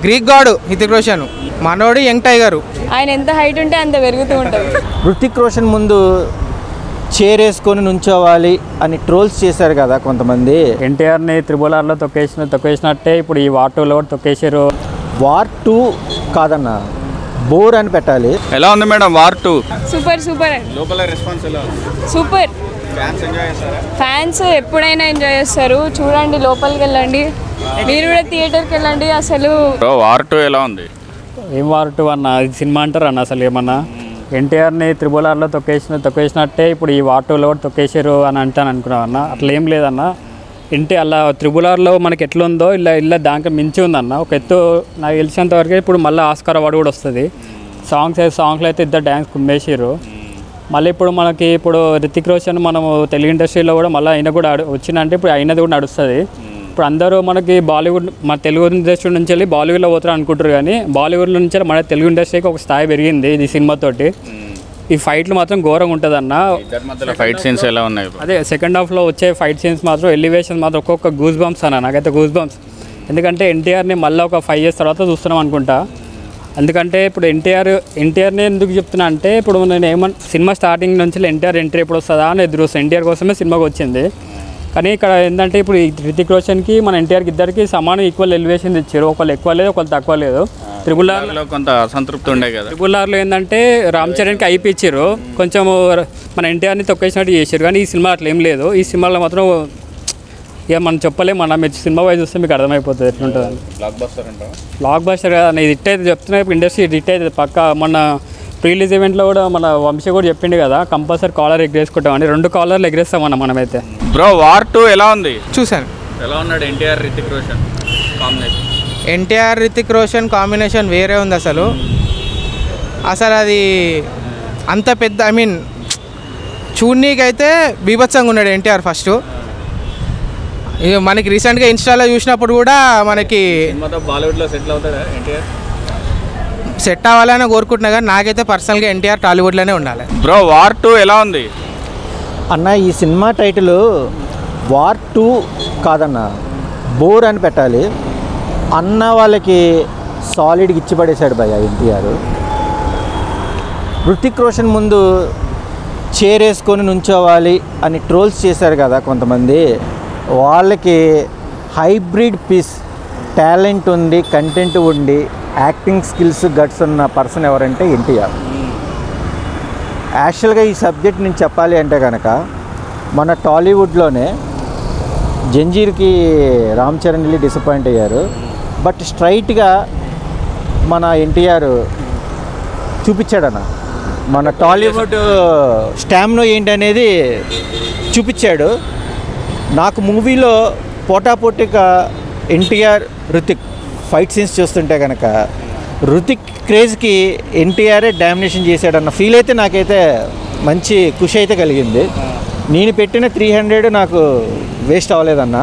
Greek గాడు హృతిక్ రోషన్, మనోడు young tiger. ఆయన ఎంత హైట్ ఉంటే అంత పెరుగుతూ ఉంటుంది. హృతిక్ రోషన్ ముందు చేరేసుకొని నుంచోవాలి అని ట్రోల్స్ చేశారు కదా కొంతమంది. ఎన్టీఆర్ని త్రిబుల్ ఆర్లో తొక్కేసినట్టే ఇప్పుడు ఈ వార్ 2లో కూడా తొక్కేసారు. వార్ 2 కాదన్న, బోర్ అని పెట్టాలి. ఎలా ఉంది మేడం వార్ 2? Super super. లోపల రెస్పాన్స్ ఎలా ఉంది? సూపర్. ఫ్యాన్స్ ఎంజాయ్ చేస్తారా? ఫ్యాన్స్ ఎప్పుడైనా ఎంజాయ్ చేస్తారు. చూడండి, లోపలికి వెళ్ళండి, మీరు కూడా థియేటర్కి వెళ్ళండి. అసలు వార్ 2 ఎలా ఉంది? ఏం వార్ 2 అన్న, ఇది సినిమా అంటారు అన్న అసలు ఏమన్నా? ఎన్టీఆర్ని త్రిబుల్ ఆర్లో తొక్కేసినట్టే ఇప్పుడు ఈ వార్ 2లో కూడా తొక్కేసారు అని అంటాను అనుకున్నావు అన్న. అట్లా ఏం లేదన్న. అలా త్రిబుల్ ఆర్లో మనకి ఎట్లా ఉందో ఇలా దానికి మించి ఉందన్న. ఒక ఎత్తు నాకు తెలిసినంత వరకు ఇప్పుడు మళ్ళీ ఆస్కార్ అవార్డు కూడా వస్తుంది. సాంగ్స్లో అయితే ఇద్దరు డ్యాన్స్ కుమ్మేసారు. మళ్ళీ ఇప్పుడు మనకి హృతిక్ రోషన్ మనము తెలుగు ఇండస్ట్రీలో కూడా మళ్ళీ ఆయన కూడా వచ్చిందంటే ఇప్పుడు అయినది కూడా నడుస్తుంది. ఇప్పుడు అందరూ మనకి బాలీవుడ్, మన తెలుగు ఇండస్ట్రీ నుంచి వెళ్ళి బాలీవుడ్లో పోతారు అనుకుంటారు, కానీ బాలీవుడ్ నుంచి మన తెలుగు ఇండస్ట్రీకి ఒక స్థాయి పెరిగింది ఈ సినిమాతోటి. ఈ ఫైట్లు మాత్రం ఘోరంగా ఉంటుంది అన్న. ఫైట్ సీన్స్ ఎలా ఉన్నాయి? అదే సెకండ్ హాఫ్లో వచ్చే ఫైట్ సీన్స్ మాత్రం, ఎలివేషన్ మాత్రం ఒక్కొక్క గూస్ బంప్స్ అన్న. నాకైతే గూస్ బంప్స్. ఎందుకంటే ఎన్టీఆర్ని మళ్ళీ ఒక 5 years తర్వాత చూస్తున్నాం అనుకుంటా. ఎందుకంటే ఇప్పుడు ఎన్టీఆర్ని ఎందుకు చెప్తున్నా అంటే, ఇప్పుడు నేను సినిమా స్టార్టింగ్ నుంచి ఎన్టీఆర్ ఎంట్రీ ఎప్పుడు వస్తుందా అని ఎదురు వస్తుంది. ఎన్టీఆర్ కోసమే సినిమాకి వచ్చింది. కానీ ఇక్కడ ఏంటంటే ఇప్పుడు హృతిక్ రోషన్కి మన ఎన్టీఆర్కి ఇద్దరికి సమానం ఈక్వల్ ఎలివేషన్ ఇచ్చారు. ఒకళ్ళు ఎక్కువ లేదు, ఒకళ్ళు తక్కువ లేదు. త్రిబుల్ ఆర్లో కొంత అసంతృప్తి ఉండే కదా. త్రిబుల్ ఆర్లో ఏంటంటే రామ్ చరణ్కి ఐపీ ఇచ్చారు, కొంచెం మన ఎన్టీఆర్ని తొక్కేసినట్టు చేశారు. కానీ ఈ సినిమా అట్లా ఏం లేదు. ఈ సినిమాలో మాత్రం ఇక మనం చెప్పలేము అన్న. మీరు సినిమా వైజ్ చూస్తే మీకు అర్థమైపోతుంది ఎట్లుంటుందని. బ్లాక్ బస్టర్ కదా ఇది. హిట్ అయితే చెప్తున్నా, ఇప్పుడు ఇండస్ట్రీ హిట్ అయితే పక్క. మొన్న ప్రీలీజ్ ఈవెంట్లో కూడా మన వంశీ కూడా చెప్పిండు కదా, కంపల్సరీ కాలర్ ఎగరేసుకుంటామని. 2 కాలర్లు ఎగరేస్తామన్న మనమైతే. బ్రో వార్ 2 ఎలా ఉంది? చూశాను. ఎలా ఉన్నాడు ఎన్టీఆర్ హృతిక్ రోషన్ కాంబినేషన్? ఎన్టీఆర్ హృతిక్ రోషన్ కాంబినేషన్ వేరే ఉంది అసలు. అది అంత పెద్ద, ఐ మీన్ చూడనీకైతే బీభత్సంగా ఉన్నాడు ఎన్టీఆర్ ఫస్ట్. ఇక మనకి రీసెంట్గా ఇన్స్టాలో చూసినప్పుడు కూడా మనకి బాలీవుడ్లో సెటిల్ అవుతాడా ఎన్టీఆర్? సెట్ అవ్వాలని కోరుకుంటున్నా, కానీ నాకైతే పర్సనల్గా ఎన్టీఆర్ టాలీవుడ్లోనే ఉండాలి. బ్రో వార్ 2 ఎలా ఉంది అన్న? ఈ సినిమా టైటిల్ వార్ 2 కాదన్న, బోర్ అని పెట్టాలి. అన్న వాళ్ళకి సాలిడ్గా ఇచ్చిపడేశాడు భయ్య ఎన్టీఆర్. హృతిక్ రోషన్ ముందు చేరేసుకొని నుంచోవాలి అని ట్రోల్స్ చేశారు కదా కొంతమంది. వాళ్ళకి హైబ్రిడ్ పీస్ టాలెంట్ ఉంది, కంటెంట్ ఉండి, యాక్టింగ్ స్కిల్స్, గట్స్ ఉన్న పర్సన్ ఎవరంటే ఎన్టీఆర్. యాక్చువల్గా ఈ సబ్జెక్ట్ నేను చెప్పాలి అంటే కనుక, మన టాలీవుడ్లోనే జంజీర్కి రామ్ చరణ్ వెళ్ళి డిసప్పాయింట్ అయ్యారు. బట్ స్ట్రైట్గా మన ఎన్టీఆర్ చూపించాడన్న. మన టాలీవుడ్ స్టామినా ఏంటనేది చూపించాడు. నాకు మూవీలో పోటాపోటీగా ఎన్టీఆర్ హృతిక్ ఫైట్ సీన్స్ చూస్తుంటే కనుక హృతిక్ క్రేజ్కి ఎన్టీఆరే డామినేషన్ చేశాడన్న ఫీల్ అయితే నాకైతే మంచి ఖుషి అయితే కలిగింది. నేను పెట్టిన 300 నాకు వేస్ట్ అవ్వలేదన్న.